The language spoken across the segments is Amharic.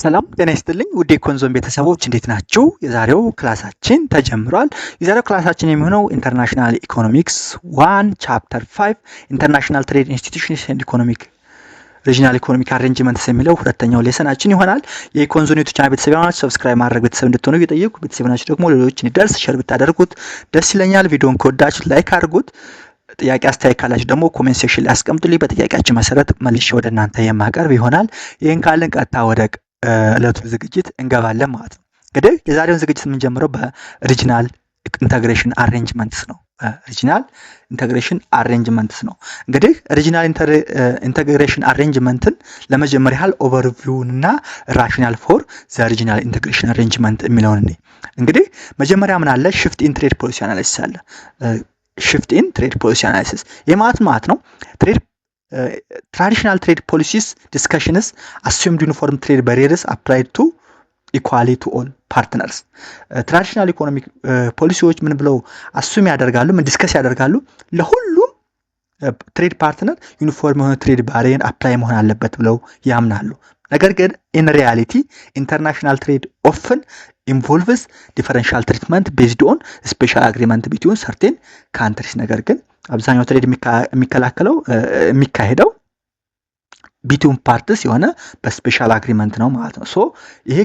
ሰላም ጤና ይስጥልኝ ውድ የኮንዞን ቤተሰቦች እንዴት ናችሁ? የዛሬው ክላሳችን ተጀምሯል። የዛሬው ክላሳችን የሚሆነው ኢንተርናሽናል ኢኮኖሚክስ 1 ቻፕተር 5 ኢንተርናሽናል ትሬድ ኢንስቲትዩሽንስ ኤንድ ሪጂናል ኢኮኖሚክ አሬንጅመንትስ የሚለው ሁለተኛው ሌሰናችን ይሆናል። የኮንዞን ዩቲዩብ ቻናል ቤተሰብ ናችሁ፣ ሰብስክራይብ ማድረግ ቤተሰብ እንድትሆኑ እየጠየቁ ቤተሰብ ናችሁ ደግሞ ሌሎች እንዲደርስ ሼር ብታደርጉት ደስ ይለኛል። ቪዲዮን ከወዳችሁ ላይክ አድርጉት። ጥያቄ አስተያየት ካላችሁ ደግሞ ኮሜንት ሴክሽን ላይ አስቀምጡልኝ። በጥያቄያችሁ መሰረት መልሼ ወደ እናንተ የማቀርብ ይሆናል። ይህን ካልን ቀጥታ ወደ እለቱ ዝግጅት እንገባለን ማለት ነው። እንግዲህ የዛሬውን ዝግጅት የምንጀምረው በሪጂናል ኢንተግሬሽን አሬንጅመንትስ ነው። ሪጂናል ኢንተግሬሽን አሬንጅመንትስ ነው። እንግዲህ ሪጂናል ኢንተግሬሽን አሬንጅመንትን ለመጀመር ያህል ኦቨርቪውን እና ራሽናል ፎር ዘ ሪጂናል ኢንተግሬሽን አሬንጅመንት የሚለውን እኔ እንግዲህ መጀመሪያ ምን አለ? ሽፍት ኢን ትሬድ ፖሊሲ አናሊሲስ አለ። ሽፍት ኢን ትሬድ ፖሊሲ አናሊሲስ ማለት ነው ትሬድ traditional trade policies discussions assumed uniform trade barriers applied to equally to all partners. ትራዲሽናል ኢኮኖሚክ ፖሊሲዎች ምን ብለው አሱም ያደርጋሉ? ምን ዲስከስ ያደርጋሉ? ለሁሉም ትሬድ ፓርትነር ዩኒፎርም የሆነ ትሬድ ባሪየር አፕላይ መሆን አለበት ብለው ያምናሉ። ነገር ግን ኢን ሪያሊቲ ኢንተርናሽናል ትሬድ ኦፍን ኢንቮልቭስ ዲፈረንሻል ትሪትመንት ቤዝድ ኦን ስፔሻል አግሪመንት ቢትዊን ሰርቴን ካንትሪስ። ነገር ግን አብዛኛው ትሬድ የሚካሄደው ቢትዊን ፓርትስ የሆነ በስፔሻል አግሪመንት ነው ማለት ነው። ሶ ይሄ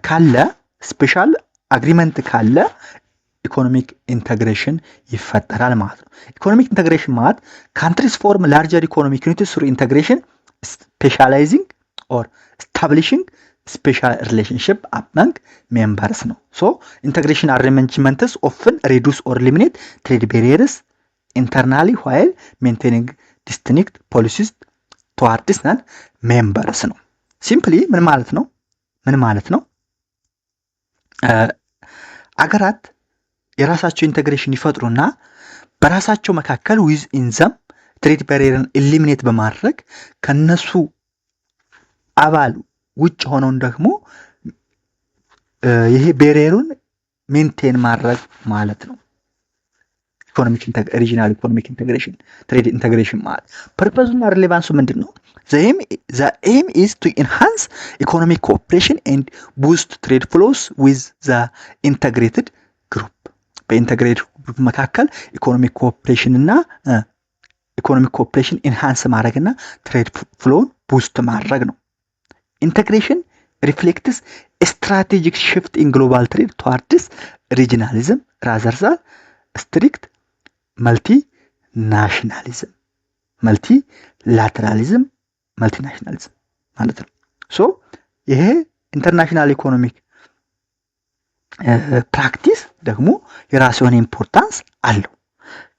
ካለ ስፔሻል አግሪመንት ካለ ኢኮኖሚክ ኢንተግሬሽን ይፈጠራል ማለት ነው። ኢኮኖሚክ ኢንተግሬሽን ማለት ካንትሪስ ፎርም ላርጀር ኢኮኖሚክ ዩኒቲስ ثሩ ኢንተግሬሽን ስፔሻላይዚንግ ኦር ስታብሊሽንግ ስፔሻል ሪሌሽንሽፕ አመንግ ሜምበርስ ነው። ሶ ኢንተግሬሽን አሬንጅመንትስ ኦፍን ሪዱስ ኦር ኤሊሚኔት ትሬድ ቤሪየርስ ኢንተርናሊ ዋይል ሜንቴኒንግ ዲስቲንክት ፖሊሲስ ቱዋርድስ ናን ሜምበርስ ነው። ሲምፕሊ ምን ማለት ነው? አገራት የራሳቸው ኢንተግሬሽን ይፈጥሩና በራሳቸው መካከል ዊዝ ኢንዘም ትሬድ ቤሪየርን ኤሊሚኔት በማድረግ ከነሱ አባል ውጭ ሆነውን ደግሞ ይሄ ቤሪየሩን ሜንቴን ማድረግ ማለት ነው። ሪጂናል ኢኮኖሚክ ኢንተግሬሽን ትሬድ ኢንተግሬሽን ማለት ፐርፐዙና ሪሌቫንሱ ምንድን ነው? the aim is to enhance economic cooperation and boost trade flows with the integrated group. በኢንተግሬትድ ግሩፕ መካከል ኢኮኖሚክ ኮኦፕሬሽን ኢንሃንስ ማድረግና ትሬድ ፍሎውን ቡስት ማድረግ ነው። ኢንተግሬሽን ሪፍሌክትስ ስትራቴጂክ ሽፍት ኢን ግሎባል ትሬድ ቱዋርድስ ሪጂናሊዝም ራዘር ዛን ስትሪክት መልቲላተራሊዝም መልቲናሽናሊዝም ማለት ነው። ሶ ይሄ ኢንተርናሽናል ኢኮኖሚክ ፕራክቲስ ደግሞ የራሱ የሆነ ኢምፖርታንስ አለው።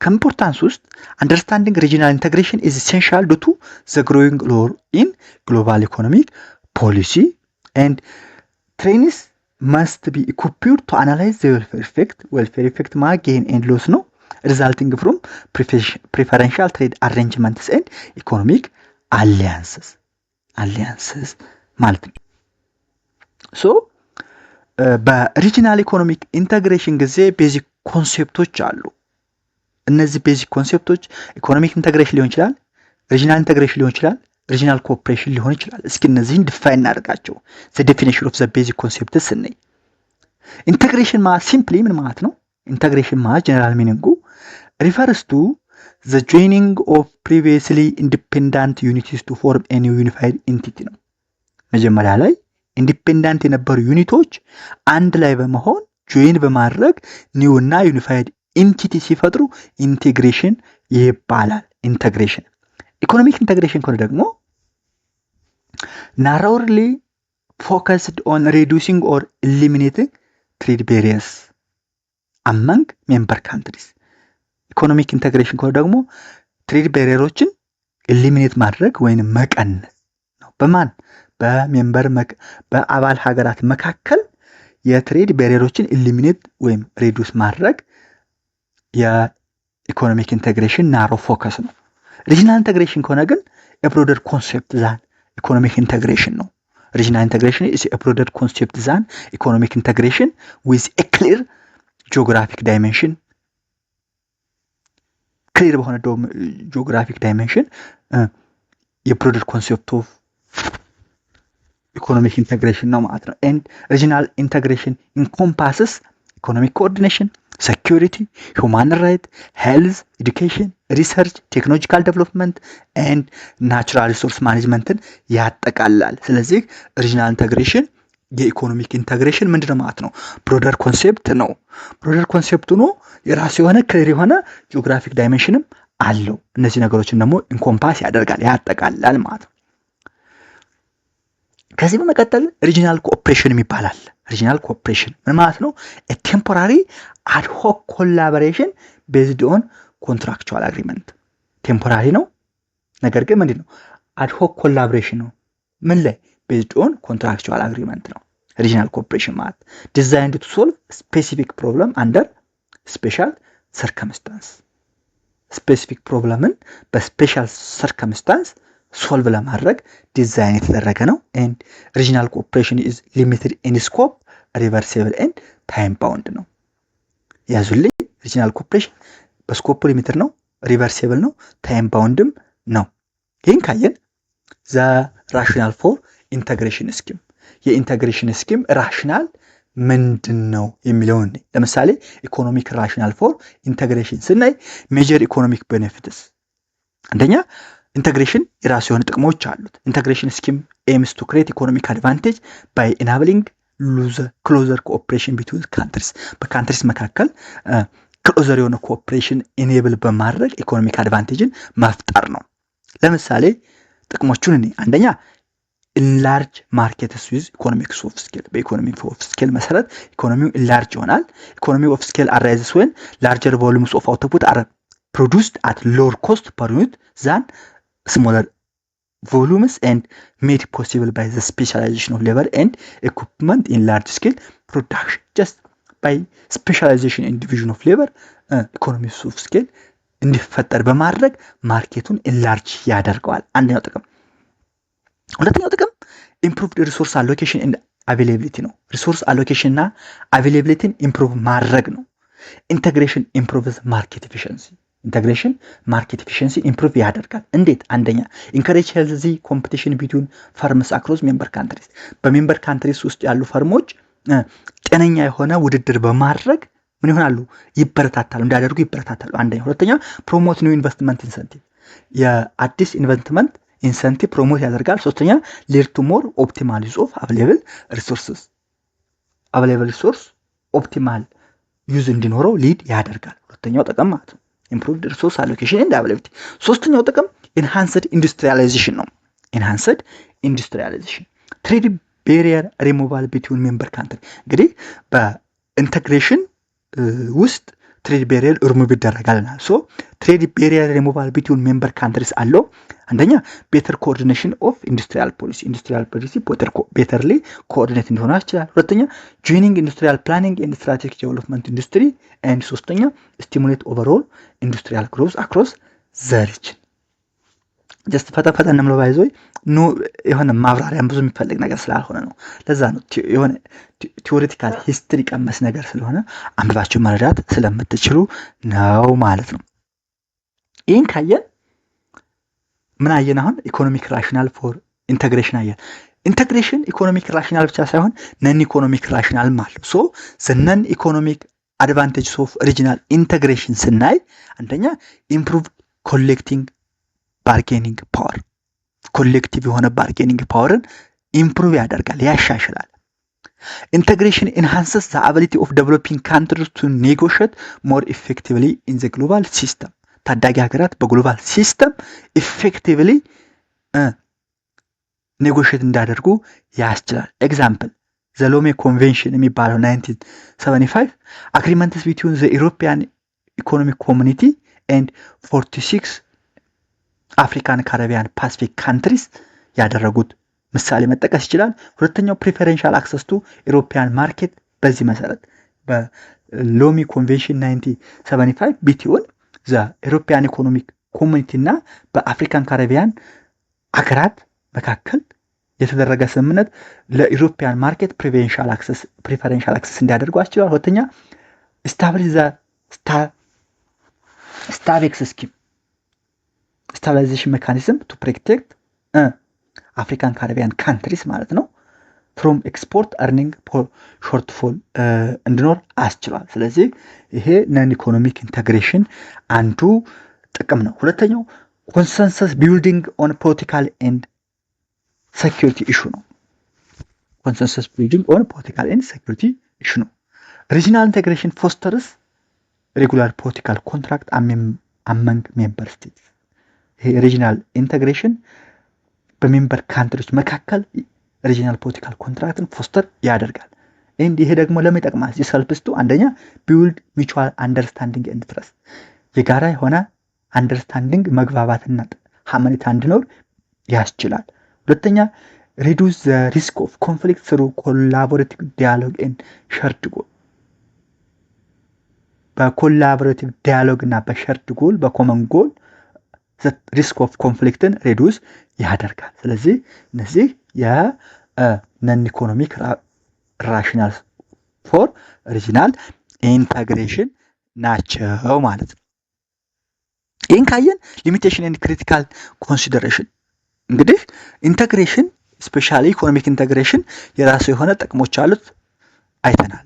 ከኢምፖርታንስ ውስጥ አንደርስታንዲንግ ሪጂናል ኢንተግሬሽን ኢዝ ኢሴንሻል ዱ ቱ ዘ ግሮዊንግ ሮል ኢን ግሎባል ኢኮኖሚክ ፖሊሲ ኤንድ ትሬንስ መስት ቢ ኢኩፕድ ቱ አናላይዝ ዘ ዌልፌር ኢፌክት ማለት ጌን ኤንድ ሎስ ነው ሪዛልቲንግ ፍሮም ፕሪፈረንሻል ትሬድ አሬንጅመንትስ ኤንድ ኢኮኖሚክ አሊያንስስ ማለት ነው። ሶ በሪጂናል ኢኮኖሚክ ኢንተግሬሽን ጊዜ ቤዚክ ኮንሴፕቶች አሉ። እነዚህ ቤዚክ ኮንሴፕቶች ኢኮኖሚክ ኢንተግሬሽን ሊሆን ይችላል፣ ሪጂናል ኢንተግሬሽን ሊሆን ይችላል፣ ሪጂናል ኮኦፕሬሽን ሊሆን ይችላል። እስኪ እነዚህን ዲፋይን እናድርጋቸው። ዘ ዴፊኒሽን ኦፍ ዘ ቤዚክ ኮንሴፕትስ ስንይ ኢንተግሬሽን ማለት ሲምፕሊ ምን ማለት ነው? ኢንተግሬሽን ማለት ጀነራል ሚኒንጉ ሪፈርስ ቱ ዘ ጆይኒንግ ኦፍ ፕሪቪየስሊ ኢንዲፔንዳንት ዩኒቲስ ቱ ፎርም ኤ ኒው ዩኒፋይድ ኢንቲቲ ነው። መጀመሪያ ላይ ኢንዲፔንዳንት የነበሩ ዩኒቶች አንድ ላይ በመሆን ጆይን በማድረግ ኒው እና ዩኒፋይድ ኢንቲቲ ሲፈጥሩ ኢንቴግሬሽን ይባላል። ኢንተግሬሽን ኢኮኖሚክ ኢንተግሬሽን ከሆነ ደግሞ ናሮርሊ ፎከስድ ኦን ሪዱሲንግ ኦር ኤሊሚኔቲንግ ትሬድ ቤሪየርስ አመንግ ሜምበር ካንትሪስ። ኢኮኖሚክ ኢንተግሬሽን ከሆነ ደግሞ ትሬድ ቤሪየሮችን ኤሊሚኔት ማድረግ ወይም መቀነስ ነው። በማን በአባል ሀገራት መካከል የትሬድ ቤሪየሮችን ኤሊሚኔት ወይም ሪዱስ ማድረግ የኢኮኖሚክ ኢንተግሬሽን ናሮ ፎከስ ነው። ሪጂናል ኢንተግሬሽን ከሆነ ግን የብሮደር ኮንሴፕት ዛን ኢኮኖሚክ ኢንተግሬሽን ነው። ሪጂናል ኢንተግሬሽን ኢዝ ኤ ብሮደር ኮንሴፕት ዛን ኢኮኖሚክ ኢንተግሬሽን ዊዝ ኤ ክሊር ጂኦግራፊክ ዳይሜንሽን ክሊር በሆነ ጂኦግራፊክ ዳይሜንሽን የብሮደር ኮንሴፕት ኦፍ ኢኮኖሚክ ኢንተግሬሽን ነው ማለት ነው። ኤንድ ሪጂናል ኢንተግሬሽን ኢንኮምፓስስ ኢኮኖሚክ ኮኦርዲኔሽን፣ ሴኩሪቲ፣ ሁማን ራይት፣ ሄልዝ፣ ኤዱኬሽን፣ ሪሰርች፣ ቴክኖሎጂካል ዴቨሎፕመንት ኤንድ ናቹራል ሪሶርስ ማኔጅመንትን ያጠቃልላል። ስለዚህ ሪጂናል ኢንተግሬሽን የኢኮኖሚክ ኢንተግሬሽን ምንድነው ማለት ነው? ብሮደር ኮንሴፕት ነው። ብሮደር ኮንሴፕቱ ነው የራሱ የሆነ ክሊር የሆነ ጂኦግራፊክ ዳይሜንሽንም አለው። እነዚህ ነገሮችን ደግሞ ኢንኮምፓስ ያደርጋል ያጠቃልላል ማለት ነው። ከዚህ በመቀጠል ሪጂናል ኮኦፕሬሽን ይባላል። ሪጂናል ኮኦፕሬሽን ምን ማለት ነው? ቴምፖራሪ አድሆክ ኮላቦሬሽን ቤዝድ ኦን ኮንትራክቹዋል አግሪመንት። ቴምፖራሪ ነው፣ ነገር ግን ምንድነው? አድሆክ ኮላቦሬሽን ነው። ምን ላይ? ቤዝድ ኦን ኮንትራክቹዋል አግሪመንት ነው ሪጂናል ኮኦፕሬሽን ማለት። ዲዛይንድ ቱ ሶልቭ ስፔሲፊክ ፕሮብለም አንደር ስፔሻል ሰርከምስታንስ። ስፔሲፊክ ፕሮብለምን በስፔሻል ሰርከምስታንስ ሶልቭ ለማድረግ ዲዛይን የተደረገ ነው። ኤንድ ሪጂናል ኮኦፕሬሽን ኢዝ ሊሚትድ ኢን ስኮፕ፣ ሪቨርሲብል ኤንድ ታይም ባውንድ ነው። ያዙልኝ። ሪጂናል ኮኦፕሬሽን በስኮፕ ሊሚትድ ነው፣ ሪቨርሲብል ነው፣ ታይም ባውንድም ነው። ይህን ካየን ዘ ራሽናል ፎር ኢንተግሬሽን ስኪም፣ የኢንተግሬሽን ስኪም ራሽናል ምንድን ነው የሚለውን ለምሳሌ ኢኮኖሚክ ራሽናል ፎር ኢንተግሬሽን ስናይ ሜጀር ኢኮኖሚክ ቤኔፊትስ፣ አንደኛ ኢንተግሬሽን የራሱ የሆነ ጥቅሞች አሉት። ኢንተግሬሽን ስኪም ኤምስ ቱ ክሬት ኢኮኖሚክ አድቫንቴጅ ባይ ኢናብሊንግ ክሎዘር ኮኦፕሬሽን ቢትዊን ካንትሪስ፣ በካንትሪስ መካከል ክሎዘር የሆነ ኮኦፕሬሽን ኢኔብል በማድረግ ኢኮኖሚክ አድቫንቴጅን መፍጠር ነው። ለምሳሌ ጥቅሞቹን እኔ አንደኛ ኢንላርጅ ማርኬትስ ዊዝ ኢኮኖሚክስ ኦፍ ስኬል፣ በኢኮኖሚክ ኦፍ ስኬል መሰረት ኢኮኖሚው ኢንላርጅ ይሆናል። ኢኮኖሚ ኦፍ ስኬል አራይዝስ ዌን ላርጀር ቮሉምስ ኦፍ አውትፑት አር ፕሮዱስድ አት ሎወር ኮስት ፐር ዩኒት ዛን ስሞለር volumes and made possible by the specialization of labor and equipment in large scale production. Just by specialization and division of labor, economies of scale እንዲፈጠር በማድረግ ማርኬቱን ኢንላርጅ ያደርገዋል። አንደኛው ጥቅም። ሁለተኛው ጥቅም ኢምፕሩቭድ ሪሶርስ አሎኬሽን ኤንድ አቬይላቢሊቲ ነው። ሪሶርስ አሎኬሽን እና አቬይላቢሊቲን ኢምፕሩቭ ማድረግ ነው። ኢንተግሬሽን ኢምፕሩቭስ ማርኬት ኤፊሺየንሲ፣ ኢንተግሬሽን ማርኬት ኤፊሺየንሲ ኢምፕሩቭ ያደርጋል። እንዴት? አንደኛ ኢንከሬጅ ሄልዚ ኮምፒቲሽን ቢትዊን ፈርምስ አክሮስ ሜምበር ካንትሪስ፣ በሜምበር ካንትሪስ ውስጥ ያሉ ፈርሞች ጤነኛ የሆነ ውድድር በማድረግ ምን ይሆናሉ? ይበረታታሉ፣ እንዲያደርጉ ይበረታታሉ። አንደኛ። ሁለተኛ ፕሮሞት ኒው ኢንቨስትመንት ኢንሰንቲቭ፣ የአዲስ ኢንቨስትመንት ኢንሰንቲቭ ፕሮሞት ያደርጋል። ሶስተኛ ሊድ ቱ ሞር ኦፕቲማል ዩዝ ኦፍ አቬሌብል ሪሶርስስ፣ አቬሌብል ሪሶርስ ኦፕቲማል ዩዝ እንዲኖረው ሊድ ያደርጋል። ሁለተኛው ጥቅም ማለት ነው ኢምፕሩቭድ ሪሶርስ አሎኬሽን ኤንድ አቬይላቢሊቲ። ሶስተኛው ጥቅም ኢንሃንስድ ኢንዱስትሪያላይዜሽን ነው። ኢንሃንስድ ኢንዱስትሪያላይዜሽን፣ ትሬድ ቤሪየር ሪሙቫል ቢትዊን ሜምበር ካንትሪ። እንግዲህ በኢንተግሬሽን ውስጥ ትሬድ ቤሪየር ሪሙቭ ይደረጋልና ሶ ትሬድ ቤሪየር ሪሙቫል ቢትዊን ሜምበር ካንትሪስ አለው። አንደኛ ቤተር ኮኦርዲኔሽን ኦፍ ኢንዱስትሪያል ፖሊሲ፣ ኢንዱስትሪያል ፖሊሲ ቤተርሊ ኮኦርዲኔት እንዲሆን ያስችላል። ሁለተኛ ጆይኒንግ ኢንዱስትሪያል ፕላኒንግ ኤንድ ስትራቴጂክ ዴቨሎፕመንት ኢንዱስትሪ ኤንድ ሶስተኛ ስቲሙሌት ኦቨርኦል ኢንዱስትሪያል ግሮዝ አክሮስ ዘ ሪጅን። ጀስት ፈጠፈጠ እንምለው ባይዞይ ኖ የሆነ ማብራሪያም ብዙ የሚፈልግ ነገር ስላልሆነ ነው። ለዛ ነው የሆነ ቲዎሪቲካል ሂስትሪ ቀመስ ነገር ስለሆነ አንብባችሁ መረዳት ስለምትችሉ ነው ማለት ነው። ይህን ካየን ምን አየን? አሁን ኢኮኖሚክ ራሽናል ፎር ኢንተግሬሽን አየን። ኢንተግሬሽን ኢኮኖሚክ ራሽናል ብቻ ሳይሆን ነን ኢኮኖሚክ ራሽናል ማለት ሶ ነን ኢኮኖሚክ አድቫንቴጅስ ኦፍ ሪጂናል ኢንተግሬሽን ስናይ አንደኛ ኢምፕሩቭ ኮሌክቲንግ ባርጌኒንግ ፓወር፣ ኮሌክቲቭ የሆነ ባርጌኒንግ ፓወርን ኢምፕሩቭ ያደርጋል፣ ያሻሽላል። ኢንተግሬሽን ኢንሃንስስ ዘ አቢሊቲ ኦፍ ዴቨሎፒንግ ካንትሪስ ቱ ኔጎሽት ሞር ኢፌክቲቭሊ ኢን ዘ ግሎባል ሲስተም፣ ታዳጊ ሀገራት በግሎባል ሲስተም ኢፌክቲቭሊ ኔጎሽት እንዳደርጉ ያስችላል። ኤግዛምፕል ዘ ሎሜ ኮንቬንሽን የሚባለው 1975 አግሪመንትስ ቢትዊን ዘ ኢሮፒያን ኢኮኖሚክ ኮሚኒቲ ኤንድ 46 አፍሪካን ካሪቢያን ፓሲፊክ ካንትሪስ ያደረጉት ምሳሌ መጠቀስ ይችላል። ሁለተኛው ፕሪፈረንሻል አክሰስ ቱ ኢሮፒያን ማርኬት፣ በዚህ መሰረት በሎሚ ኮንቬንሽን 1975 ቢቲኦን ዘ ኢሮፒያን ኢኮኖሚክ ኮሚኒቲ እና በአፍሪካን ካሪቢያን አገራት መካከል የተደረገ ስምምነት ለኢሮፒያን ማርኬት ፕሪፈረንሻል አክሰስ እንዲያደርጉ አስችሏል። ሁለተኛ ስታብሊሽ ዘ ስታቤክስ ስኪም ስታቢላይዜሽን ሜካኒዝም ቱ ፕሮቴክት አፍሪካን ካሪቢያን ካንትሪስ ማለት ነው ፍሮም ኤክስፖርት አርኒንግ ሾርትፎል እንዲኖር አስችሏል። ስለዚህ ይሄ ነን ኢኮኖሚክ ኢንተግሬሽን አንዱ ጥቅም ነው። ሁለተኛው ኮንሰንሰስ ቢልዲንግ ኦን ፖለቲካል ኤንድ ሴኩሪቲ ኢሹ ነው። ኮንሰንሰስ ቢልዲንግ ኦን ፖለቲካል ኤንድ ሴኩሪቲ ኢሹ ነው። ሪጂናል ኢንተግሬሽን ፎስተርስ ሬጉላር ፖለቲካል ኮንትራክት አመንግ ሜምበር ስቴትስ። ይሄ ሪጂናል ኢንተግሬሽን በሜምበር ካንትሪዎች መካከል ሪጂናል ፖለቲካል ኮንትራክትን ፎስተር ያደርጋል። ይሄ ደግሞ ለምን ይጠቅማል? ሄልፕስ ቱ አንደኛ ቢውልድ ሚቹዋል አንደርስታንዲንግ ኤንድ ትረስት፣ የጋራ የሆነ አንደርስታንዲንግ መግባባትና ሀመኔታ እንዲኖር ያስችላል። ሁለተኛ ሪዱስ ዘ ሪስክ ኦፍ ኮንፍሊክት ስሩ ኮላቦሬቲቭ ዲያሎግ ኤንድ ሸርድ ጎል። በኮላቦሬቲቭ ዲያሎግ እና በሸርድ ጎል በኮመን ጎል ሪስክ ኦፍ ኮንፍሊክትን ሪዱስ ያደርጋል። ስለዚህ እነዚህ የነን ኢኮኖሚክ ራሽናል ፎር ሪጂናል ኢንተግሬሽን ናቸው ማለት ነው። ይህን ካየን ሊሚቴሽን ኤንድ ክሪቲካል ኮንሲደሬሽን፣ እንግዲህ ኢንተግሬሽን ስፔሻሊ ኢኮኖሚክ ኢንተግሬሽን የራሱ የሆነ ጥቅሞች አሉት አይተናል።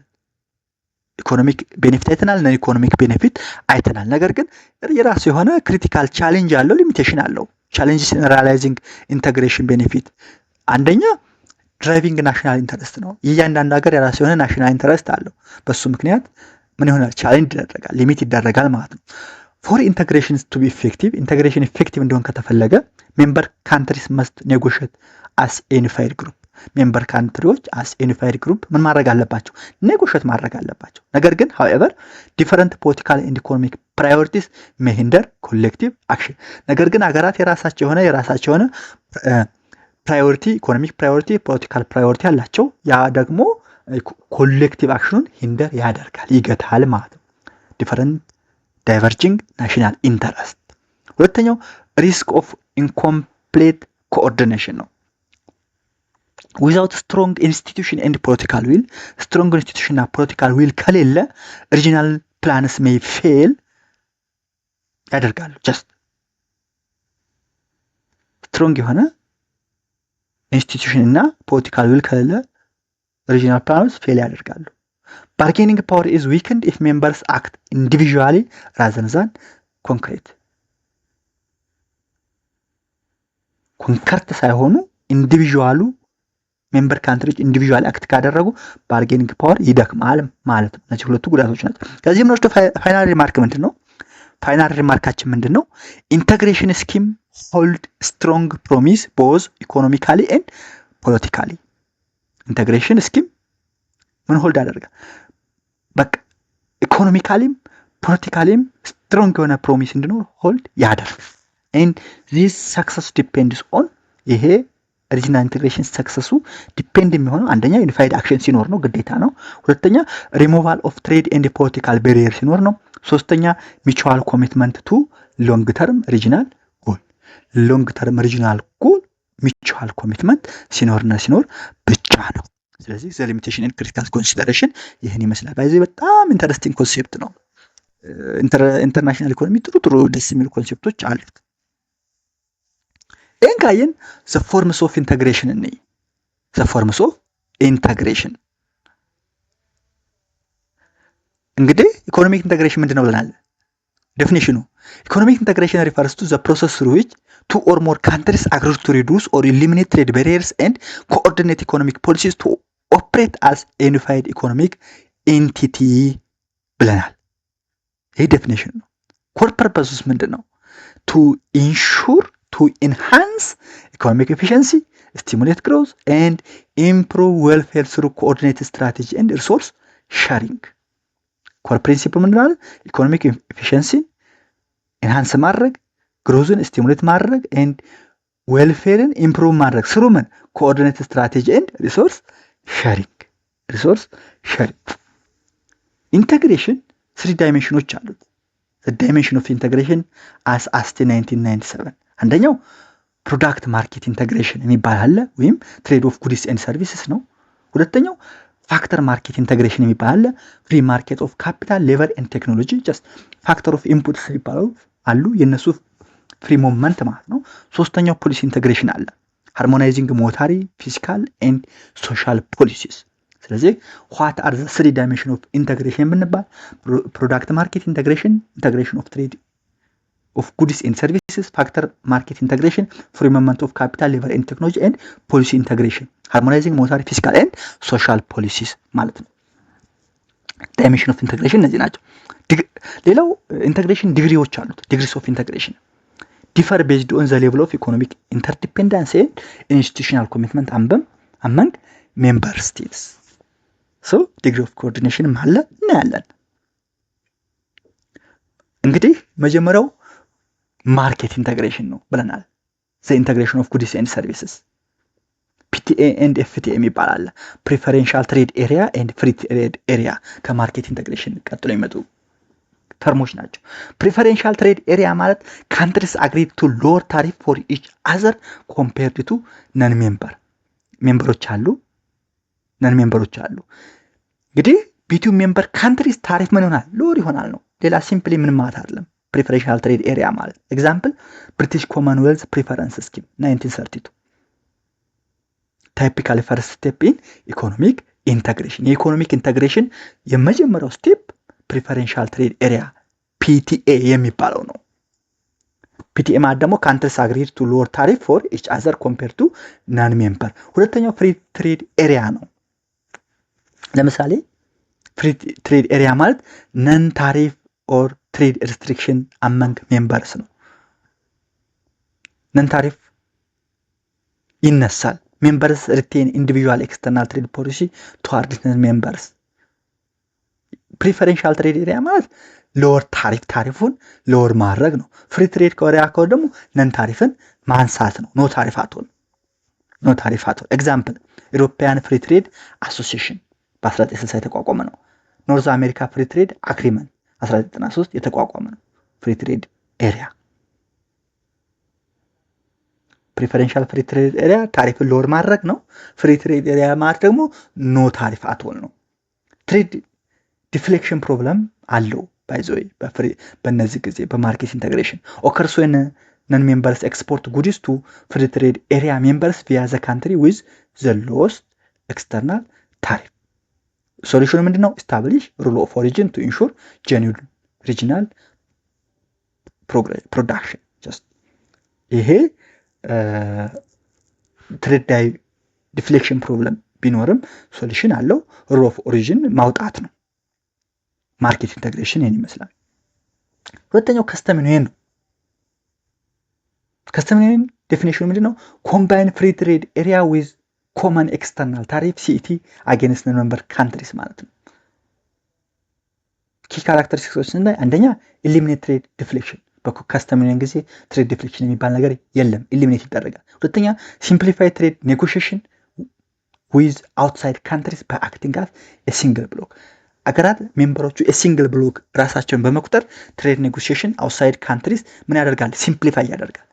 ኢኮኖሚክ ቤኔፊት አይተናል፣ ነን ኢኮኖሚክ ቤኔፊት አይተናል። ነገር ግን የራሱ የሆነ ክሪቲካል ቻሌንጅ አለው፣ ሊሚቴሽን አለው። ቻሌንጅስ ኢን ሪያላይዚንግ ኢንተግሬሽን ቤኔፊት አንደኛ ድራይቪንግ ናሽናል ኢንተረስት ነው። እያንዳንዱ ሀገር የራሱ የሆነ ናሽናል ኢንተረስት አለው። በሱ ምክንያት ምን ይሆናል? ቻሌንጅ ይደረጋል፣ ሊሚት ይደረጋል ማለት ነው። ፎር ኢንተግሬሽን ቱ ቢ ኢፌክቲቭ፣ ኢንተግሬሽን ኢፌክቲቭ እንዲሆን ከተፈለገ ሜምበር ካንትሪስ መስት ኔጎሽት አስ ዩኒፋይድ ግሩፕ። ሜምበር ካንትሪዎች አስ ዩኒፋይድ ግሩፕ ምን ማድረግ አለባቸው? ኔጎሽት ማድረግ አለባቸው። ነገር ግን ሃውኤቨር ዲፈረንት ፖለቲካል ኤንድ ኢኮኖሚክ ፕራዮሪቲስ ሜይ ሂንደር ኮሌክቲቭ አክሽን። ነገር ግን ሀገራት የራሳቸው የሆነ ፕራዮሪቲ፣ ኢኮኖሚክ ፕራዮሪቲ፣ ፖለቲካል ፕራዮሪቲ አላቸው። ያ ደግሞ ኮሌክቲቭ አክሽኑን ሂንደር ያደርጋል፣ ይገታል ማለት ነው። ዲፈረንት ዳይቨርጂንግ ናሽናል ኢንተረስት። ሁለተኛው ሪስክ ኦፍ ኢንኮምፕሌት ኮኦርዲኔሽን ነው። ዊዛውት ስትሮንግ ኢንስቲትዩሽን ኤንድ ፖለቲካል ዊል፣ ስትሮንግ ኢንስቲትዩሽን እና ፖለቲካል ዊል ከሌለ ሪጂናል ፕላንስ ሜይ ፌል ያደርጋሉ። ጀስት ስትሮንግ የሆነ ኢንስቲትዩሽን እና ፖለቲካል ዊል ከሌለ ሪጂናል ፕላንስ ፌል ያደርጋሉ። ባርጌኒንግ ፓወር ኢዝ ዊክንድ ኢፍ ሜምበርስ አክት ኢንዲቪዥዋሊ ራዘር ዛን ኮንክሬት። ኮንከርት ሳይሆኑ ኢንዲቪዥዋሉ ሜምበር ካንትሪዎች ኢንዲቪዥዋል አክት ካደረጉ ባርጌኒንግ ፓወር ይደክማል ማለት ነው። እነዚህ ሁለቱ ጉዳቶች ናቸው። ከዚህ የምንወስደው ፋይናል ሪማርክ ምንድን ነው? ፋይናል ሪማርካችን ምንድን ነው? ኢንተግሬሽን ስኪም ሆልድ ስትሮንግ ፕሮሚስ ቦዝ ኢኮኖሚካሊ ኤንድ ፖለቲካሊ። ኢንተግሬሽን ስኪም ምን ሆልድ ያደርጋል? በቃ ኢኮኖሚካሊም ፖለቲካሊም ስትሮንግ የሆነ ፕሮሚስ እንዲኖር ሆልድ ያደርጋል። ኤንድ ዚስ ሰክሰስ ዲፔንድስ ኦን፣ ይሄ ሪጂናል ኢንቴግሬሽን ሰክሰሱ ዲፔንድ የሚሆነው አንደኛ ዩኒፋይድ አክሽን ሲኖር ነው፣ ግዴታ ነው። ሁለተኛ ሪሙቫል ኦፍ ትሬድ ኤንድ ፖለቲካል ቤሪየር ሲኖር ነው። ሶስተኛ ሚቹዋል ኮሚትመንት ቱ ሎንግ ተርም ሪጂናል ጎል። ሎንግ ተርም ሪጂናል ጎል ሚቹዋል ኮሚትመንት ሲኖር ብቻ ነው። ስለዚህ ዘ ሊሚቴሽን ኤንድ ክሪቲካል ኮንሲደሬሽን ይህን ይመስላል። ባይዘ በጣም ኢንተረስቲንግ ኮንሴፕት ነው። ኢንተርናሽናል ኢኮኖሚ ጥሩ ደስ የሚሉ ኮንሴፕቶች አሉት። ይህን ካየን ዘ ፎርምስ ኦፍ ኢንተግሬሽን እንይ። ዘ ፎርምስ ኦፍ ኢንተግሬሽን እንግዲህ ኢኮኖሚክ ኢንተግሬሽን ምንድን ነው ብለናል? ዴፊኒሽኑ ኢኮኖሚክ ኢንተግሬሽን ሪፈርስ ቱ ዘ ፕሮሰስ ትሩ ዊች ቱ ኦር ሞር ካንትሪስ አግሪ ቱ ሪዱስ ኦር ኢሊሚኔት ትሬድ ባሪየርስ ኤንድ ኮኦርዲኔት ኢኮኖሚክ ፖሊሲስ ቱ ኦፕሬት አስ ዩኒፋይድ ኢኮኖሚክ ኤንቲቲ ብለናል። ይህ ዴፊኒሽን ነው። ኮር ፐርፐሱስ ምንድን ነው? ቱ ኢንሹር to enhance economic efficiency, stimulate growth, and improve welfare through coordinated strategy and resource sharing. core principle ምንድነው? ኢኮኖሚክ ኤፊሺየንሲን ኢንሃንስ ማድረግ፣ ግሮዝን ስቲሙሌት ማድረግ ኤንድ ዌልፌርን ኢምፕሩቭ ማድረግ ስሩ ምን ኮኦርዲኔትድ ስትራቴጂ ኤንድ ሪሶርስ ሼሪንግ። ኢንተግሬሽን 3 ዳይሜንሽኖች አሉት። ዳይሜንሽን ኦፍ ኢንተግሬሽን አስ አስቲ 1997 አንደኛው ፕሮዳክት ማርኬት ኢንተግሬሽን የሚባል አለ፣ ወይም ትሬድ ኦፍ ጉድስ ኤንድ ሰርቪስስ ነው። ሁለተኛው ፋክተር ማርኬት ኢንተግሬሽን የሚባል አለ፣ ፍሪ ማርኬት ኦፍ ካፒታል ሌበር ኤንድ ቴክኖሎጂ። ጀስት ፋክተር ኦፍ ኢንፑትስ የሚባሉ አሉ፣ የነሱ ፍሪ ሞቭመንት ማለት ነው። ሶስተኛው ፖሊሲ ኢንተግሬሽን አለ። ሃርሞናይዚንግ ሞኔታሪ ፊስካል ኤንድ ሶሻል ፖሊሲስ። ስለዚህ what are the three dimension of integration ብንባል ፕሮዳክት ማርኬት ኢንተግሬሽን ኦፍ ትሬድ of goods and services, factor market integration, free movement of capital, labor and technology, and policy integration, harmonizing monetary, fiscal and social policies ማለት ነው። ዳይሜንሽን ኦፍ ኢንተግሬሽን እነዚህ ናቸው። ሌላው ኢንተግሬሽን ዲግሪዎች አሉት። ዲግሪስ ኦፍ ኢንተግሬሽን ዲፈር ቤዝድ ኦን ዘ ሌቭል ኦፍ ኢኮኖሚክ ኢንተርዲፔንደንስ ኤንድ ኢንስቲቱሽናል ኮሚትመንት አመንግ ሜምበር ስቴትስ። ሶ ዲግሪ ኦፍ ኮኦርዲኔሽንም አለ እናያለን። እንግዲህ መጀመሪያው ማርኬት ኢንተግሬሽን ነው ብለናል። ዘ ኢንተግሬሽን ኦፍ ጉድስ ኤንድ ሰርቪስስ ፒቲኤ ኤንድ ኤፍቲኤ የሚባላል ፕሪፈረንሻል ትሬድ ኤሪያ ኤንድ ፍሪ ትሬድ ኤሪያ ከማርኬት ኢንተግሬሽን ቀጥሎ የሚመጡ ተርሞች ናቸው። ፕሪፈረንሻል ትሬድ ኤሪያ ማለት ካንትሪስ አግሪድ ቱ ሎወር ታሪፍ ፎር ኢች አዘር ኮምፔርድ ቱ ነን ሜምበሮች አሉ። እንግዲህ ቢትዊን ሜምበር ካንትሪስ ታሪፍ ምን ይሆናል? ሎወር ይሆናል ነው። ሌላ ሲምፕሊ ምን ማለት አይደለም። ፕሪፈረንሻል ትሬድ ኤሪያ ማለት ኤግዛምፕል ብሪቲሽ ኮመንዌልዝ ፕሪፈረንስ ስኪም 1932 ታይፒካሊ ፈርስት ስቴፕ ኢን ኢኮኖሚክ ኢንተግሬሽን። የኢኮኖሚክ ኢንተግሬሽን የመጀመሪያው ስቴፕ ፕሪፈረንሻል ትሬድ ኤሪያ ፒቲኤ የሚባለው ነው። ፒቲኤ ማለት ደግሞ ካንትሪስ አግሪድ ቱ ሎወር ታሪፍ ፎር ኢች አዘር ኮምፔርድ ቱ ናን ሜምበር። ሁለተኛው ፍሪ ትሬድ ኤሪያ ነው። ለምሳሌ ፍሪ ትሬድ ኤሪያ ማለት ነን ታሪፍ ኦር ትሬድ ሪስትሪክሽን አመንግ ሜምበርስ ነው። ነን ታሪፍ ይነሳል። ሜምበርስ ሪቴን ኢንዲቪጁዋል ኤክስተርናል ትሬድ ፖሊሲ ቱዋርድስ ነን ሜምበርስ። ፕሪፈረንሻል ትሬድ ኤሪያ ማለት ሎወር ታሪፉን ሎወር ማድረግ ነው። ፍሪ ትሬድ ኤሪያ ከሆነ ደግሞ ነን ታሪፍን ማንሳት ነው። ኖ ታሪፍ አትሆን። ኤግዛምፕል ኢሮፒያን ፍሪ ትሬድ አሶሲዬሽን በ1960 የተቋቋመ ነው። ኖርዝ አሜሪካ ፍሪ ትሬድ አግሪመንት 1993 የተቋቋመ ነው። ፍሪ ትሬድ ኤሪያ ፕሪፈረንሻል ፍሪ ትሬድ ኤሪያ ታሪፍን ሎወር ማድረግ ነው። ፍሪ ትሬድ ኤሪያ ማለት ደግሞ ኖ ታሪፍ አትሆን ነው። ትሬድ ዲፍሌክሽን ፕሮብለም አለው ባይዞይ በእነዚህ ጊዜ በማርኬት ኢንተግሬሽን ኦከርስ ዌን ነን ሜምበርስ ኤክስፖርት ጉድስ ቱ ፍሪ ትሬድ ኤሪያ ሜምበርስ ቪያ ዘ ካንትሪ ዊዝ ዘ ሎወስት ኤክስተርናል ታሪፍ። ሶሉሽኑ ምንድነው? ኢስታብሊሽ ሩል ኦፍ ኦሪጂን ቱ ኢንሹር ጀኒዩን ሪጂናል ፕሮዳክሽን። ጀስት ይሄ ትሬድ ዲፍሌክሽን ፕሮብለም ቢኖርም ሶሉሽን አለው። ሩል ኦፍ ኦሪጂን ማውጣት ነው። ማርኬት ኢንተግሬሽን ይሄን ይመስላል። ሁለተኛው ከስተም ዩኒየን ነው። ከስተም ዩኒየን ዴፊኒሽኑ ምንድነው? ኮምባይን ፍሪ ትሬድ ኤሪያ ዊዝ ኮመን ኤክስተርናል ታሪፍ ሲኢቲ አጌንስት ነን ሜምበር ካንትሪስ ማለት ነው። ኪ ካራክተሪስቲክሶች ስናይ አንደኛ ኢሊሚኔት ትሬድ ዲፍሌክሽን። በከስተም ዩኒየን ጊዜ ትሬድ ዲፍሌክሽን የሚባል ነገር የለም፣ ኢሊሚኔት ይደረጋል። ሁለተኛ ሲምፕሊፋይ ትሬድ ኔጎሽዬሽን ዊዝ አውትሳይድ ካንትሪስ ባይ አክቲንግ አስ ኤ ሲንግል ብሎክ። አገራት ሜምበሮቹ ሲንግል ብሎክ ራሳቸውን በመቁጠር ትሬድ ኔጎሽዬሽን አውትሳይድ ካንትሪስ ምን ያደርጋል? ሲምፕሊፋይ ያደርጋል።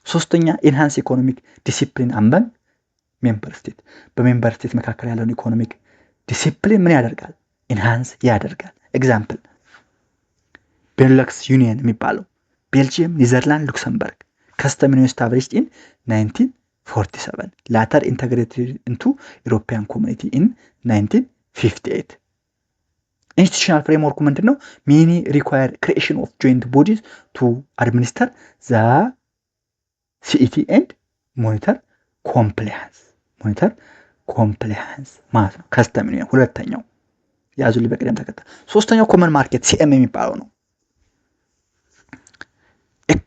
ሶስተኛ ኢንሃንስ ኢኮኖሚክ ዲሲፕሊን አምበን ሜምበር ስቴት። በሜምበር ስቴት መካከል ያለውን ኢኮኖሚክ ዲሲፕሊን ምን ያደርጋል? ኢንሃንስ ያደርጋል። ኤግዛምፕል ቤንሉክስ ዩኒየን የሚባለው ቤልጂየም፣ ኒዘርላንድ፣ ሉክሰምበርግ ከስተም ዩኒየን ስታብሊሽድ ኢን 1947 ላተር ኢንተግሬትድ ኢንቱ ዩሮፒያን ኮሚኒቲ ኢን 1958። ኢንስቲቱሽናል ፍሬምወርኩ ምንድነው? ሚኒ ሪኳየር ክሪኤሽን ኦፍ ጆይንት ቦዲስ ቱ አድሚኒስተር ዘ ሲኢቲ ኤንድ ሞኒተር ኮምፕላያንስ ማለት ነው። ከስተም ዩኒየን ሁለተኛው ያዙልኝ በቅደም ተከተል። ሶስተኛው ኮመን ማርኬት ሲኤም የሚባለው ነው።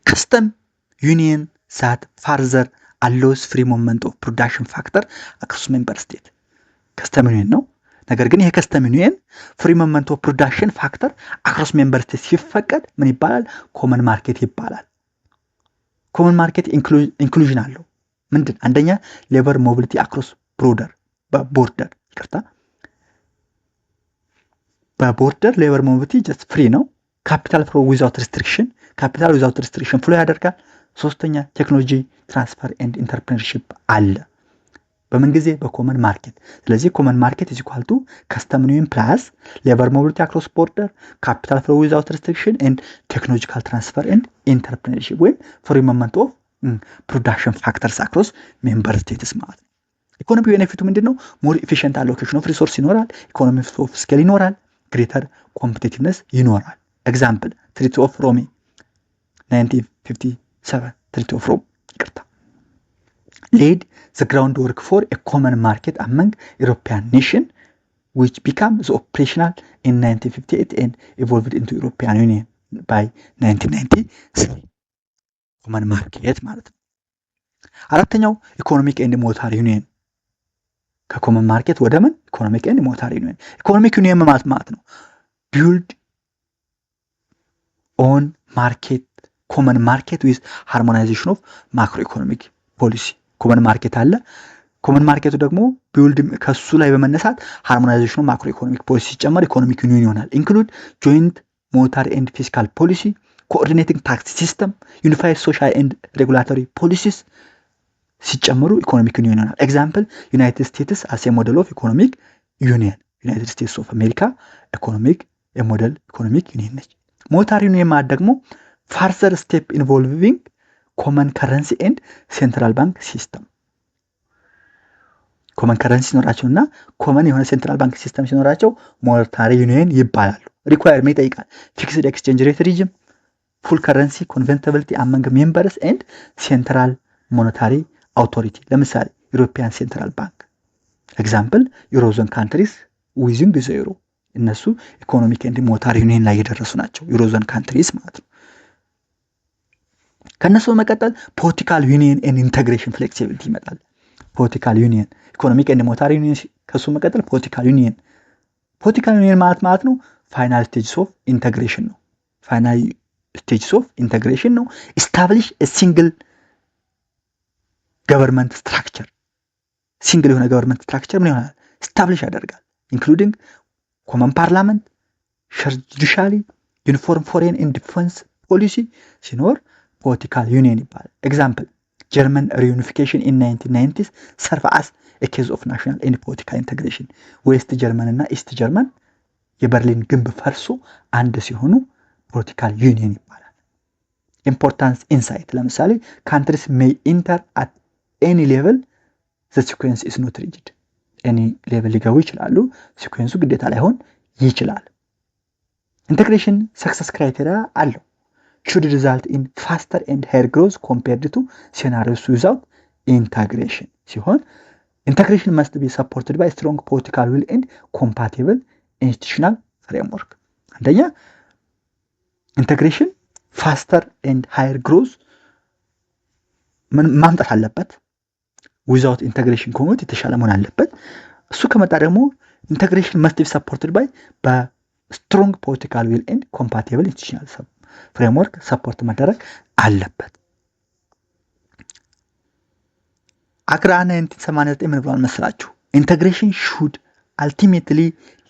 ከስተም ዩኒየን ዛት ፋርዘር አሎስ ፍሪ ሞቭመንት ኦፍ ፕሮዳክሽን ፋክተር አክሮስ ሜምበር ስቴት ከስተም ዩኒየን ነው። ነገር ግን ይሄ ከስተም ዩኒየን ፍሪ ሞቭመንት ኦፍ ፕሮዳክሽን ፋክተር አክሮስ ሜምበር ስቴት ሲፈቀድ ምን ይባላል? ኮመን ማርኬት ይባላል። ኮመን ማርኬት ኢንክሉዥን አለው። ምንድን? አንደኛ ሌበር ሞቢሊቲ አክሮስ በቦርደር ሌበር ሞቢሊቲ ጀስት ፍሪ ነው። ካፒታል ፍሎ ዊዛውት ሪስትሪክሽን ፍሎ ያደርጋል። ሶስተኛ ቴክኖሎጂ ትራንስፈር ኤንድ ኢንተርፕረነርሺፕ አለ። በምን ጊዜ? በኮመን ማርኬት። ስለዚህ ኮመን ማርኬት ኢዝ ኢኳል ቱ ከስተም ዩኒየን ፕላስ ሌበር ሞቢሊቲ አክሮስ ቦርደር ካፒታል ፍሎ ዊዛውት ሪስትሪክሽን ኤንድ ቴክኖሎጂካል ትራንስፈር ኤንድ ኢንተርፕረነርሺፕ ወይም ፍሪ ሞቭመንት ኦፍ ፕሮዳክሽን ፋክተርስ አክሮስ ሜምበር ስቴትስ ማለት ነው። ኢኮኖሚ ቤኔፊቱ ምንድነው? ሞር ኢፊሽንት አሎኬሽን ኦፍ ሪሶርስ ይኖራል፣ ኢኮኖሚ ኦፍ ስኬል ይኖራል፣ ግሬተር ኮምፒቲቲቭነስ ይኖራል። ኤግዛምፕል ትሪቲ ኦፍ ሮም 1957 ትሪቲ ኦፍ ሮም ይቅርታ laid the groundwork for a common market among European nations which became the operational in 1958 and evolved into European Union by 1993 common market ማለት ነው። አራተኛው ኢኮኖሚክ ኤንድ ሞኔታሪ ዩኒየን ከኮመን ማርኬት ወደ ምን ኢኮኖሚክ ኤንድ ሞኔታሪ ዩኒየን። ኢኮኖሚክ ዩኒየን ማለት ነው ቢልድ ኦን ማርኬት ኮመን ማርኬት ዊዝ ሃርሞናይዜሽን ኦፍ ማክሮ ኢኮኖሚክ ፖሊሲ። ኮመን ማርኬት አለ። ኮመን ማርኬቱ ደግሞ ቢልድ ከሱ ላይ በመነሳት ሃርሞናይዜሽኑ ማክሮ ኢኮኖሚክ ፖሊሲ ሲጨመር ኢኮኖሚክ ዩኒየን ይሆናል። ኢንክሉድ ጆይንት ሞኔታሪ ኤንድ ፊስካል ፖሊሲ፣ ኮኦርዲኔቲንግ ታክስ ሲስተም፣ ዩኒፋይድ ሶሻል ኤንድ ሬጉላቶሪ ፖሊሲስ ሲጨመሩ ኢኮኖሚክ ዩኒየን ይሆናል። ኤግዛምፕል ዩናይትድ ስቴትስ አስ ኤ ሞዴል ኦፍ ኢኮኖሚክ ዩኒየን። ዩናይትድ ስቴትስ ኦፍ አሜሪካ ኢኮኖሚክ የሞዴል ኢኮኖሚክ ዩኒየን ነች። ሞኔታሪ ዩኒየን ማለት ደግሞ ፋርዘር ስቴፕ ኢንቮልቪንግ ኮመን ከረንሲ ኤንድ ሴንትራል ባንክ ሲስተም። ኮመን ከረንሲ ሲኖራቸውና ኮመን የሆነ ሴንትራል ባንክ ሲስተም ሲኖራቸው ሞኔታሪ ዩኒየን ይባላሉ። ሪኳየርመንት ይጠይቃል። ፊክስድ ኤክስቼንጅ ሬት ሪጅም፣ ፉል ከረንሲ ኮንቨርቲቢሊቲ አመንግ ሜምበርስ ኤንድ ሴንትራል ሞኔታሪ አውቶሪቲ። ለምሳሌ ዩሮፒያን ሴንትራል ባንክ። ኤግዛምፕል ዩሮዞን ካንትሪስ ዊዚንግ ዘ ዩሮ። እነሱ ኢኮኖሚክ ኤንድ ሞኔታሪ ዩኒየን ላይ የደረሱ ናቸው፣ ዩሮዞን ካንትሪስ ማለት ነው። ከነሱ በመቀጠል ፖለቲካል ዩኒየን ኤንድ ኢንተግሬሽን ፍሌክሲቢሊቲ ይመጣል። ፖለቲካል ዩኒየን ኢኮኖሚክ ኤንድ ሞኔታሪ ዩኒየን ከሱ መቀጠል ፖለቲካል ዩኒየን። ፖለቲካል ዩኒየን ማለት ነው ፋይናል ስቴጅስ ኦፍ ኢንተግሬሽን ነው። ፋይናል ስቴጅስ ኦፍ ኢንተግሬሽን ነው። ኢስታብሊሽ ሲንግል ገቨርንመንት ስትራክቸር። ሲንግል የሆነ ገቨርንመንት ስትራክቸር ምን ይሆናል? ኢስታብሊሽ ያደርጋል። ኢንክሉዲንግ ኮመን ፓርላመንት፣ ሸር ጁዲሻሊ፣ ዩኒፎርም ፎሬን ኤንድ ዲፌንስ ፖሊሲ ሲኖር ፖለቲካል ዩኒየን ይባላል። ኤግዛምፕል ጀርመን ሪዩኒፊኬሽን ኢን 1990s ሰርቭ አስ ኤ ኬዝ ኦፍ ናሽናል ኤንድ ፖለቲካል ኢንተግሬሽን። ዌስት ጀርመን እና ኢስት ጀርመን የበርሊን ግንብ ፈርሶ አንድ ሲሆኑ ፖለቲካል ዩኒየን ይባላል። ኢምፖርታንስ ኢንሳይት ለምሳሌ ካንትሪስ ሜይ ኢንተር አት ኤኒ ሌቭል ዘ ሲኩዌንስ ኢዝ ኖት ሪጂድ። ኤኒ ሌቭል ሊገቡ ይችላሉ፣ ሲኩዌንሱ ግዴታ ላይሆን ይችላል። ኢንተግሬሽን ሰክሰስ ክራይቴሪያ አለው። should result in faster and higher growth compared to scenarios without integration ሲሆን integration must be supported by strong political will and compatible institutional framework። አንደኛ integration faster and higher growth ማምጣት አለበት። without integration ከሆነ የተሻለ መሆን አለበት። እሱ ከመጣ ደግሞ integration must be supported by strong political will and compatible institutional ፍሬምወርክ ሰፖርት መደረግ አለበት። አክራ 1989 ምን ብሏል መስላችሁ? ኢንተግሬሽን ሹድ አልቲሜትሊ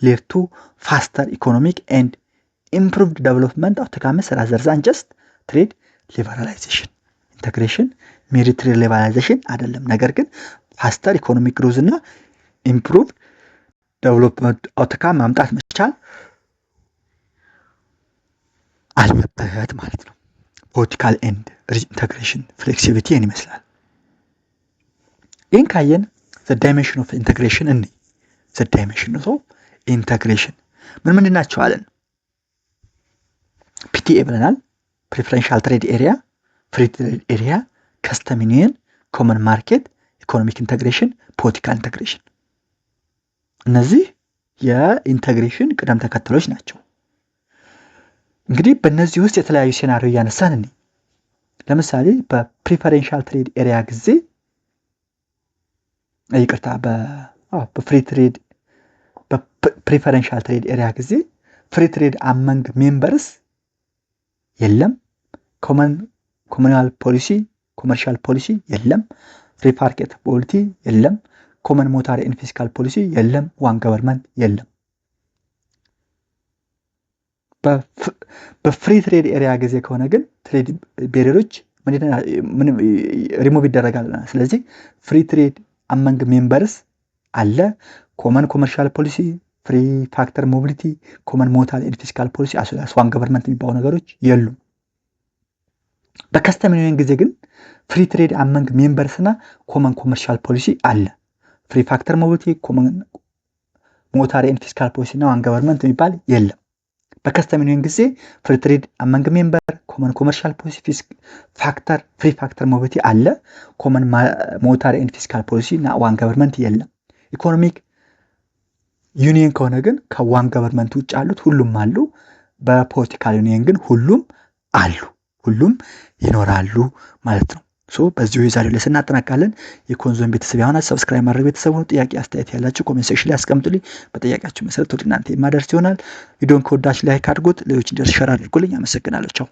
ሊድ ቱ ፋስተር ኢኮኖሚክ ኤንድ ኢምፕሩቭድ ዴቨሎፕመንት አውትካምስ ራዘር ዛን ጀስት ትሬድ ሊበራላይዜሽን። ኢንተግሬሽን ሜሪ ትሬድ ሊበራላይዜሽን አይደለም፣ ነገር ግን ፋስተር ኢኮኖሚክ ግሮዝ እና ኢምፕሩቭድ ዴቨሎፕመንት አውትካም ማምጣት መቻል አለበት ማለት ነው። ፖለቲካል ኤንድ ኢንተግሬሽን ፍሌክሲቢሊቲ ይመስላል። ይህን ካየን ዘ ዳይሜንሽን ኦፍ ኢንተግሬሽን እንይ። ዘ ዳይሜንሽን ኦፍ ኢንተግሬሽን ምን ምንድን ናቸው አለን? ፒቲኤ ብለናል። ፕሪፈረንሻል ትሬድ ኤሪያ፣ ፍሪ ትሬድ ኤሪያ፣ ከስተም ዩኒየን፣ ኮመን ማርኬት፣ ኢኮኖሚክ ኢንተግሬሽን፣ ፖለቲካል ኢንተግሬሽን። እነዚህ የኢንተግሬሽን ቅደም ተከተሎች ናቸው። እንግዲህ በእነዚህ ውስጥ የተለያዩ ሴናሪዮ እያነሳን እንይ። ለምሳሌ በፕሪፈረንሻል ትሬድ ኤሪያ ጊዜ ይቅርታ በፍሪ ትሬድ በፕሪፈረንሻል ትሬድ ኤሪያ ጊዜ ፍሪ ትሬድ አመንግ ሜምበርስ የለም። ኮመናል ፖሊሲ ኮመርሻል ፖሊሲ የለም። ፍሪ ማርኬት ፖሊሲ የለም። ኮመን ሞኔታሪ ኤንድ ፊስካል ፖሊሲ የለም። ዋን ገቨርንመንት የለም። በፍሪ ትሬድ ኤሪያ ጊዜ ከሆነ ግን ትሬድ ቤሪየሮች ምንም ሪሙቭ ይደረጋል። ስለዚህ ፍሪ ትሬድ አመንግ ሜምበርስ አለ። ኮመን ኮመርሻል ፖሊሲ፣ ፍሪ ፋክተር ሞቢሊቲ፣ ኮመን ሞኔታሪ ኤንድ ፊስካል ፖሊሲ አስዋን ገቨርንመንት የሚባሉ ነገሮች የሉም። በከስተመር ዩኒየን ጊዜ ግን ፍሪ ትሬድ አመንግ ሜምበርስ እና ኮመን ኮመርሻል ፖሊሲ አለ። ፍሪ ፋክተር ሞቢሊቲ፣ ኮመን ሞኔታሪ ኤንድ ፊስካል ፖሊሲ እና ዋን ገቨርንመንት የሚባል የለም። በከስተመር ዩኒየን ጊዜ ፍሪ ትሬድ አመንግ ሜምበር፣ ኮመን ኮመርሻል ፖሊሲ፣ ፋክተር ፍሪ ፋክተር ሞቢሊቲ አለ። ኮመን ሞኔታሪ ኤንድ ፊስካል ፖሊሲ እና ዋን ገቨርንመንት የለም። ኢኮኖሚክ ዩኒየን ከሆነ ግን ከዋን ገቨርንመንት ውጭ ያሉት ሁሉም አሉ። በፖለቲካል ዩኒየን ግን ሁሉም አሉ፣ ሁሉም ይኖራሉ ማለት ነው። በዚሁ የዛሬው ላይ እናጠናቅቃለን። የኮንዞን ቤተሰብ የሆናችሁ ሰብስክራይብ ማድረግ ቤተሰብ ሁኑ። ጥያቄ አስተያየት ያላችሁ ኮሜንት ሴክሽን ላይ አስቀምጡልኝ። በጥያቄያችሁ መሰረት ወደ እናንተ የማደርስ ይሆናል። ቪዲዮን ከወዳችሁ ላይክ አድርጉት፣ ሌሎች እንዲደርስ ሼር አድርጉልኝ። አመሰግናለሁ። ቻው